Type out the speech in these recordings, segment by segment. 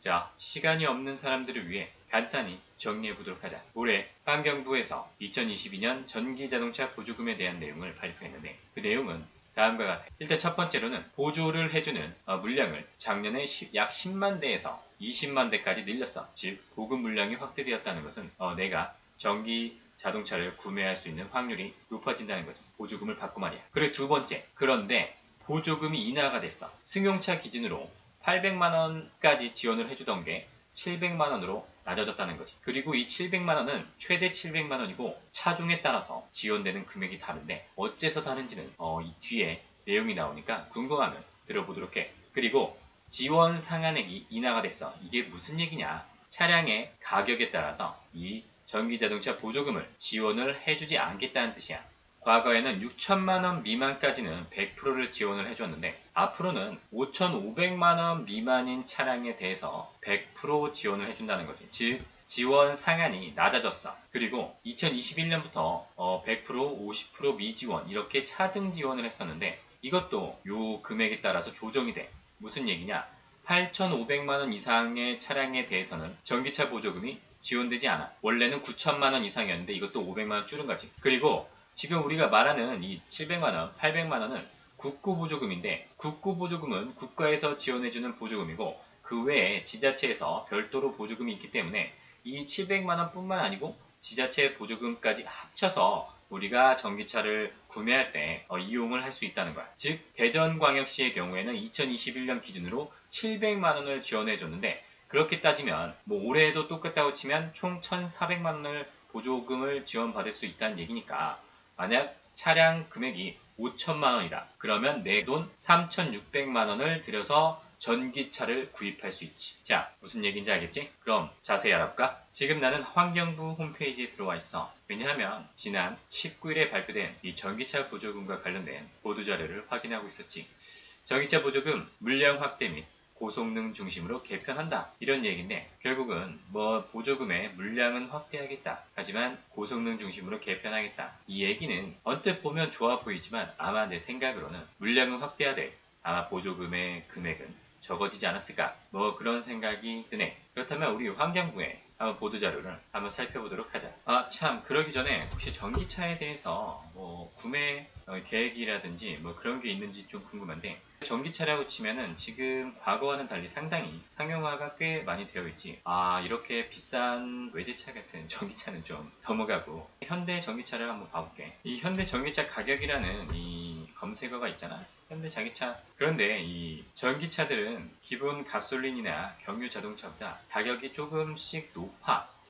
자, 시간이 없는 사람들을 위해 간단히 정리해 보도록 하자. 올해 환경부에서 2022년 전기자동차 보조금에 대한 내용을 발표했는데 그 내용은 다음과 같아. 일단 첫 번째로는 보조를 해주는 물량을 작년에 약 10만 대에서 20만 대까지 늘렸어. 즉 보급 물량이 확대되었다는 것은 내가 전기 자동차를 구매할 수 있는 확률이 높아진다는 거지. 보조금을 받고 말이야. 그리고 두 번째, 그런데 보조금이 인하가 됐어. 승용차 기준으로 800만 원까지 지원을 해주던 게 700만 원으로 낮아졌다는 거지. 그리고 이 700만 원은 최대 700만 원이고 차종에 따라서 지원되는 금액이 다른데 어째서 다른지는 이 뒤에 내용이 나오니까 궁금하면 들어보도록 해. 그리고 지원 상한액이 인하가 됐어. 이게 무슨 얘기냐? 차량의 가격에 따라서 이 전기자동차 보조금을 지원을 해주지 않겠다는 뜻이야. 과거에는 6천만원 미만까지는 100%를 지원을 해줬는데 앞으로는 5,500만원 미만인 차량에 대해서 100% 지원을 해준다는 거지. 즉 지원 상한이 낮아졌어. 그리고 2021년부터 100%, 50% 미지원 이렇게 차등 지원을 했었는데 이것도 요 금액에 따라서 조정이 돼. 무슨 얘기냐? 8,500만원 이상의 차량에 대해서는 전기차 보조금이 지원되지 않아. 원래는 9천만원 이상이었는데 이것도 500만원 줄은 거지. 그리고 지금 우리가 말하는 이 700만원, 800만원은 국고보조금인데 국고보조금은 국가에서 지원해주는 보조금이고 그 외에 지자체에서 별도로 보조금이 있기 때문에 이 700만원 뿐만 아니고 지자체 보조금까지 합쳐서 우리가 전기차를 구매할 때 이용을 할 수 있다는 거야. 즉 대전광역시의 경우에는 2021년 기준으로 700만원을 지원해줬는데 그렇게 따지면 뭐 올해에도 똑같다고 치면 총 1,400만원을 보조금을 지원받을 수 있다는 얘기니까 만약 차량 금액이 5천만 원이다. 그러면 내 돈 3,600만 원을 들여서 전기차를 구입할 수 있지. 자, 무슨 얘기인지 알겠지? 그럼 자세히 알아볼까? 지금 나는 환경부 홈페이지에 들어와 있어. 왜냐하면 지난 19일에 발표된 이 전기차 보조금과 관련된 보도자료를 확인하고 있었지. 전기차 보조금 물량 확대 및 고성능 중심으로 개편한다 이런 얘기인데 결국은 뭐 보조금의 물량은 확대하겠다 하지만 고성능 중심으로 개편하겠다 이 얘기는 언뜻 보면 좋아 보이지만 아마 내 생각으로는 물량은 확대하되 아마 보조금의 금액은 적어지지 않았을까 뭐 그런 생각이 드네. 그렇다면 우리 환경부의 한번 보도자료를 한번 살펴보도록 하자. 참 그러기 전에 혹시 전기차에 대해서 뭐 구매 계획이라든지 뭐 그런 게 있는지 좀 궁금한데 전기차라고 치면은 지금 과거와는 달리 상당히 상용화가 꽤 많이 되어 있지. 이렇게 비싼 외제차 같은 전기차는 좀 넘어가고 현대 전기차를 한번 봐볼게. 이 현대 전기차 가격이라는 이 검색어가 있잖아. 현대 자동차. 그런데 이 전기차들은 기본 가솔린이나 경유 자동차보다 가격이 조금씩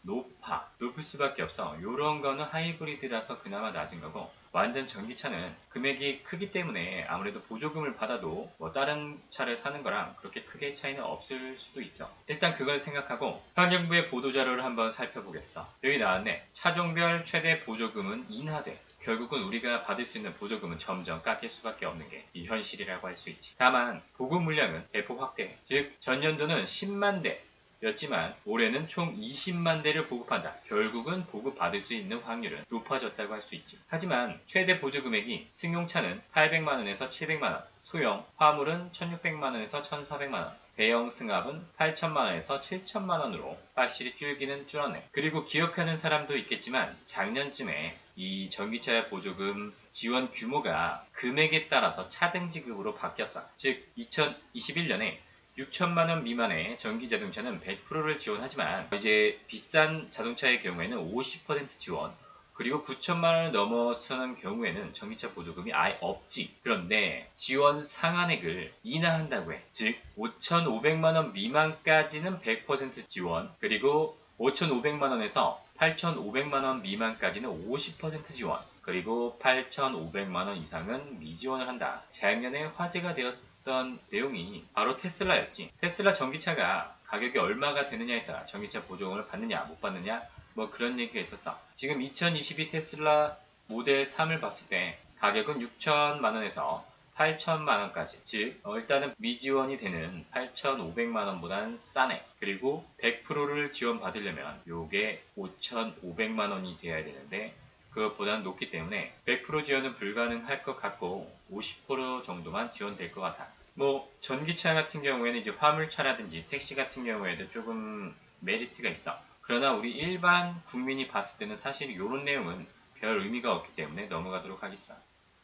높을 수밖에 없어. 요런 거는 하이브리드라서 그나마 낮은 거고 완전 전기차는 금액이 크기 때문에 아무래도 보조금을 받아도 뭐 다른 차를 사는 거랑 그렇게 크게 차이는 없을 수도 있어. 일단 그걸 생각하고 환경부의 보도자료를 한번 살펴보겠어. 여기 나왔네. 차종별 최대 보조금은 인하돼. 결국은 우리가 받을 수 있는 보조금은 점점 깎일 수밖에 없는 게 이 현실이라고 할 수 있지. 다만 보급 물량은 대폭 확대. 즉 전년도는 10만 대 였지만 올해는 총 20만 대를 보급한다. 결국은 보급받을 수 있는 확률은 높아졌다고 할 수 있지. 하지만 최대 보조 금액이 승용차는 800만원에서 700만원, 소형, 화물은 1600만원에서 1400만원, 대형 승합은 8천만원에서 7천만원으로 확실히 줄기는 줄었네. 그리고 기억하는 사람도 있겠지만 작년쯤에 이 전기차 보조금 지원 규모가 금액에 따라서 차등 지급으로 바뀌었어. 즉 2021년에 6천만원 미만의 전기자동차는 100%를 지원하지만 이제 비싼 자동차의 경우에는 50% 지원 그리고 9천만원을 넘어서는 경우에는 전기차 보조금이 아예 없지. 그런데 지원 상한액을 인하한다고 해. 즉 5,500만원 미만까지는 100% 지원 그리고 5,500만원에서 8,500만원 미만까지는 50% 지원 그리고 8,500만원 이상은 미지원을 한다. 작년에 화제가 되었던 내용이 바로 테슬라였지. 테슬라 전기차가 가격이 얼마가 되느냐에 따라 전기차 보조금을 받느냐 못 받느냐 뭐 그런 얘기가 있었어. 지금 2022 테슬라 모델 3을 봤을 때 가격은 6천만원에서 8천만원까지 즉 일단은 미지원이 되는 8,500만원보다는 싸네. 그리고 100%를 지원받으려면 요게 5,500만원이 돼야 되는데 그것보다는 높기 때문에 100% 지원은 불가능할 것 같고 50% 정도만 지원될 것 같아. 뭐 전기차 같은 경우에는 이제 화물차라든지 택시 같은 경우에도 조금 메리트가 있어. 그러나 우리 일반 국민이 봤을 때는 사실 이런 내용은 별 의미가 없기 때문에 넘어가도록 하겠어.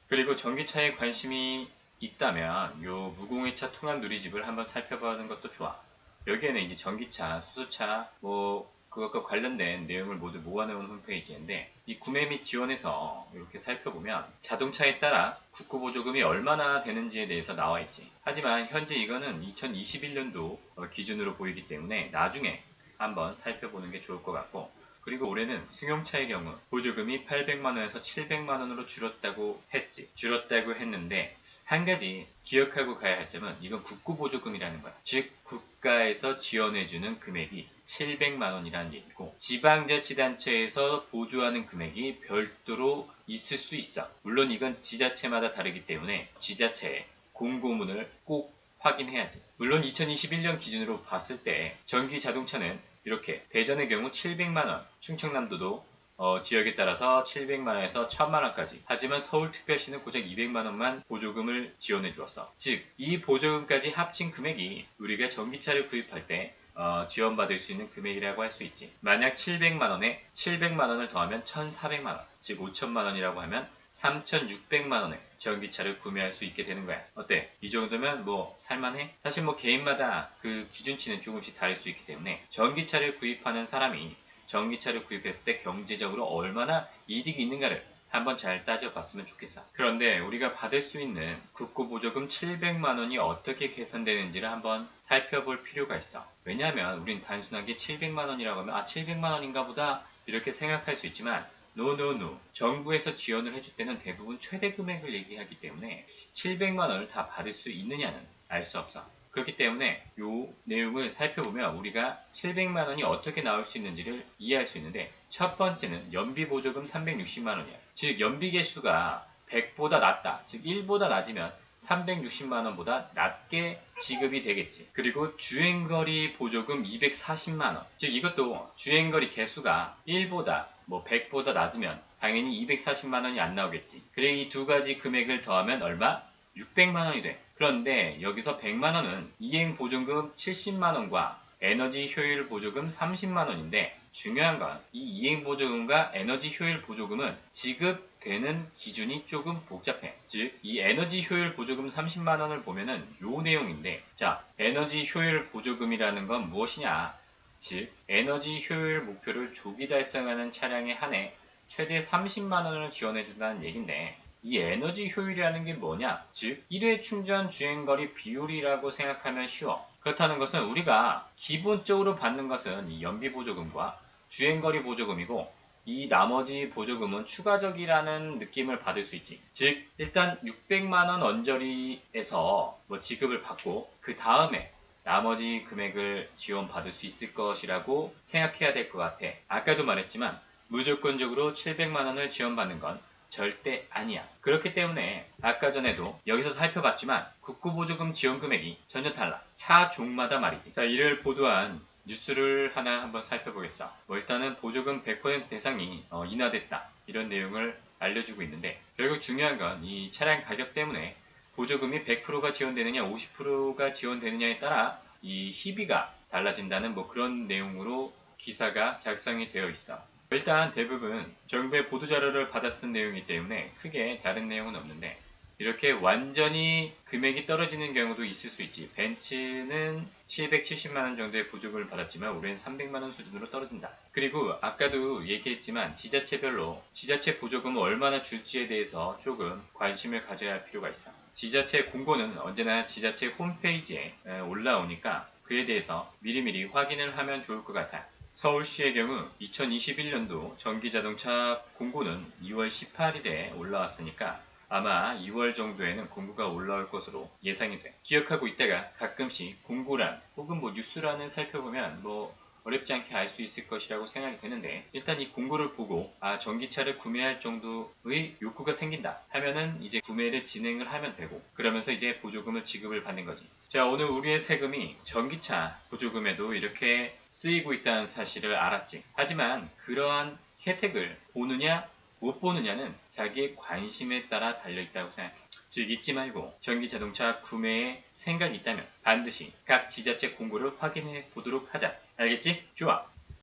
그리고 전기차에 관심이 있다면 요 무공해차 통합 누리집을 한번 살펴보는 것도 좋아. 여기에는 이제 전기차, 수소차, 뭐 그것과 관련된 내용을 모두 모아놓은 홈페이지인데 이 구매 및 지원에서 이렇게 살펴보면 자동차에 따라 국고보조금이 얼마나 되는지에 대해서 나와 있지. 하지만 현재 이거는 2021년도 기준으로 보이기 때문에 나중에 한번 살펴보는 게 좋을 것 같고, 그리고 올해는 승용차의 경우 보조금이 800만원에서 700만원으로 줄었다고 했는데 한 가지 기억하고 가야 할 점은 이건 국고보조금이라는 거야. 즉 국가에서 지원해주는 금액이 700만원이라는 얘기고 지방자치단체에서 보조하는 금액이 별도로 있을 수 있어. 물론 이건 지자체마다 다르기 때문에 지자체의 공고문을 꼭 확인해야지. 물론 2021년 기준으로 봤을 때 전기 자동차는 이렇게 대전의 경우 700만원, 충청남도도 지역에 따라서 700만원에서 1000만원까지. 하지만 서울특별시는 고작 200만원만 보조금을 지원해 주었어. 즉, 이 보조금까지 합친 금액이 우리가 전기차를 구입할 때 지원받을 수 있는 금액이라고 할 수 있지. 만약 700만원에 700만원을 더하면 1400만원, 즉 5천만원이라고 하면 3,600만원에 전기차를 구매할 수 있게 되는 거야. 어때? 이 정도면 뭐 살만해? 사실 뭐 개인마다 그 기준치는 조금씩 다를 수 있기 때문에 전기차를 구입하는 사람이 전기차를 구입했을 때 경제적으로 얼마나 이득이 있는가를 한번 잘 따져봤으면 좋겠어. 그런데 우리가 받을 수 있는 국고보조금 700만원이 어떻게 계산되는지를 한번 살펴볼 필요가 있어. 왜냐하면 우린 단순하게 700만원이라고 하면 700만원인가 보다 이렇게 생각할 수 있지만 노. 정부에서 지원을 해줄 때는 대부분 최대 금액을 얘기하기 때문에 700만원을 다 받을 수 있느냐는 알 수 없어. 그렇기 때문에 이 내용을 살펴보면 우리가 700만원이 어떻게 나올 수 있는지를 이해할 수 있는데, 첫 번째는 연비보조금 360만원이야. 즉 연비 개수가 100보다 낮다. 즉 1보다 낮으면 360만원보다 낮게 지급이 되겠지. 그리고 주행거리 보조금 240만원. 즉 이것도 주행거리 개수가 1보다 100보다 낮으면 당연히 240만원이 안 나오겠지. 그래 이 두 가지 금액을 더하면 얼마? 600만원이 돼. 그런데 여기서 100만원은 이행보조금 70만원과 에너지 효율 보조금 30만원인데 중요한 건 이 이행보조금과 에너지 효율 보조금은 지급되는 기준이 조금 복잡해. 즉, 이 에너지 효율 보조금 30만원을 보면은 요 내용인데, 자, 에너지 효율 보조금이라는 건 무엇이냐? 즉, 에너지 효율 목표를 조기 달성하는 차량에 한해 최대 30만원을 지원해준다는 얘긴데, 이 에너지 효율이라는 게 뭐냐? 즉, 1회 충전 주행거리 비율이라고 생각하면 쉬워. 그렇다는 것은 우리가 기본적으로 받는 것은 이 연비보조금과 주행거리 보조금이고, 이 나머지 보조금은 추가적이라는 느낌을 받을 수 있지. 즉, 일단 600만원 언저리에서 지급을 받고, 그 다음에 나머지 금액을 지원받을 수 있을 것이라고 생각해야 될 것 같아. 아까도 말했지만, 무조건적으로 700만원을 지원받는 건 절대 아니야. 그렇기 때문에 아까 전에도 여기서 살펴봤지만 국고보조금 지원 금액이 전혀 달라. 차 종마다 말이지. 자, 이를 보도한 뉴스를 하나 한번 살펴보겠어. 일단은 보조금 100% 대상이 인하됐다. 이런 내용을 알려주고 있는데, 결국 중요한 건 이 차량 가격 때문에 보조금이 100%가 지원되느냐 50%가 지원되느냐에 따라 이 희비가 달라진다는 그런 내용으로 기사가 작성이 되어 있어. 일단 대부분 정부의 보도자료를 받아 쓴 내용이기 때문에 크게 다른 내용은 없는데, 이렇게 완전히 금액이 떨어지는 경우도 있을 수 있지. 벤츠는 770만원 정도의 보조금을 받았지만 올해는 300만원 수준으로 떨어진다. 그리고 아까도 얘기했지만 지자체별로 지자체 보조금을 얼마나 줄지에 대해서 조금 관심을 가져야 할 필요가 있어. 지자체 공고는 언제나 지자체 홈페이지에 올라오니까 그에 대해서 미리미리 확인을 하면 좋을 것 같아. 서울시의 경우 2021년도 전기자동차 공고는 2월 18일에 올라왔으니까 아마 2월 정도에는 공고가 올라올 것으로 예상이 돼. 기억하고 있다가 가끔씩 공고란 혹은 뉴스란을 살펴보면 어렵지 않게 알 수 있을 것이라고 생각이 되는데, 일단 이 공고를 보고 전기차를 구매할 정도의 욕구가 생긴다 하면은 이제 구매를 진행을 하면 되고, 그러면서 이제 보조금을 지급을 받는 거지. 자, 오늘 우리의 세금이 전기차 보조금에도 이렇게 쓰이고 있다는 사실을 알았지. 하지만 그러한 혜택을 보느냐 못 보느냐는 자기의 관심에 따라 달려있다고 생각해. 즉 잊지 말고 전기자동차 구매에 생각이 있다면 반드시 각 지자체 공고를 확인해 보도록 하자. 알겠지? 좋아.